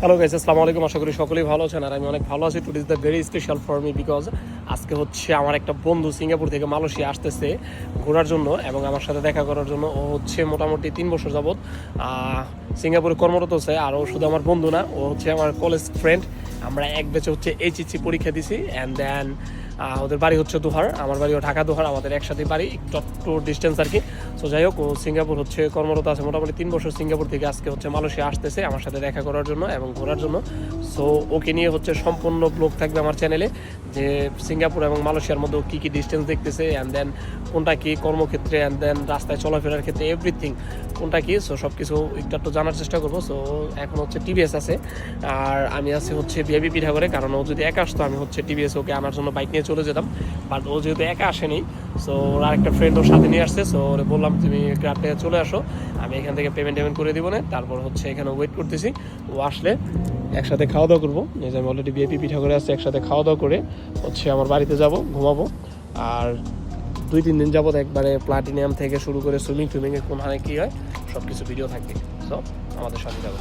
Hello guys, আসসালামু আলাইকুম। আশা করি সকলেই ভালো আছেন আর আমি অনেক ভালো আছি। Today is the very special for me because আজকে হচ্ছে আমার একটা বন্ধু সিঙ্গাপুর থেকে মালয়েশিয়া আসতেছে ঘোরার জন্য এবং আমার সাথে দেখা করার জন্য। ও হচ্ছে মোটামুটি 3 বছর যাবৎ সিঙ্গাপুরে কর্মরত আছে। আর ও শুধু আমার বন্ধু না, ও হচ্ছে আমার কলেজ ফ্রেন্ড। আমরা এক ব্যাচে হচ্ছে এইচএসসি পরীক্ষা দিছি অ্যান্ড দেন ওদের বাড়ি হচ্ছে দোহার, আমার বাড়িও ঢাকা দোহার, আমাদের একসাথে বাড়ি, একটু ডিস্টেন্স আর কি। সো যাই হোক, ও সিঙ্গাপুর হচ্ছে কর্মরত আছে মোটামুটি 3 বছর সিঙ্গাপুর থেকে। আজকে হচ্ছে মালয়েশিয়া আসতেছে আমার সাথে দেখা করার জন্য এবং ঘোরার জন্য। সো ওকে নিয়ে হচ্ছে সম্পূর্ণ ব্লগ থাকবে আমার চ্যানেলে, যে সিঙ্গাপুর এবং মালয়েশিয়ার মধ্যে কী কী ডিস্টেন্স দেখতেছে অ্যান্ড দেন কোনটা কী কর্মক্ষেত্রে অ্যান্ড দেন রাস্তায় চলাফেরার ক্ষেত্রে এভরিথিং কোনটা কী। সো সব কিছু একটু জানার চেষ্টা করবো। সো এখন হচ্ছে টিভিএস আছে আর আমি আছি হচ্ছে ভিআইপি পিঠাগড়ে, কারণ ও যদি একা আসতো আমি হচ্ছে টিভিএস ওকে আনার জন্য বাইক নিয়ে চলে যেতাম। বাট ও যেহেতু একা আসেনি, সো ওর আরেকটা ফ্রেন্ড ওর সাথে নিয়ে আসছে। সো ওরে বললাম তুমি গ্রাফে চলে আসো, আমি এখান থেকে পেমেন্ট করে দিব না। তারপর হচ্ছে এখানে ওয়েট করতেছি, ও আসলে একসাথে খাওয়া দাওয়া করবো। যে আমি অলরেডি ভিআইপি পিঠাগড়ে আসছি, একসাথে খাওয়া দাওয়া করে হচ্ছে আমার বাড়িতে যাব, ঘুমাবো। আর 2-3 দিন যাবত একবারে প্লাটিনিয়াম থেকে শুরু করে সুইমিংয়ে কোন হানে কী হয় সব কিছু ভিডিও থাকবে। সো আমাদের সাথে যাবো।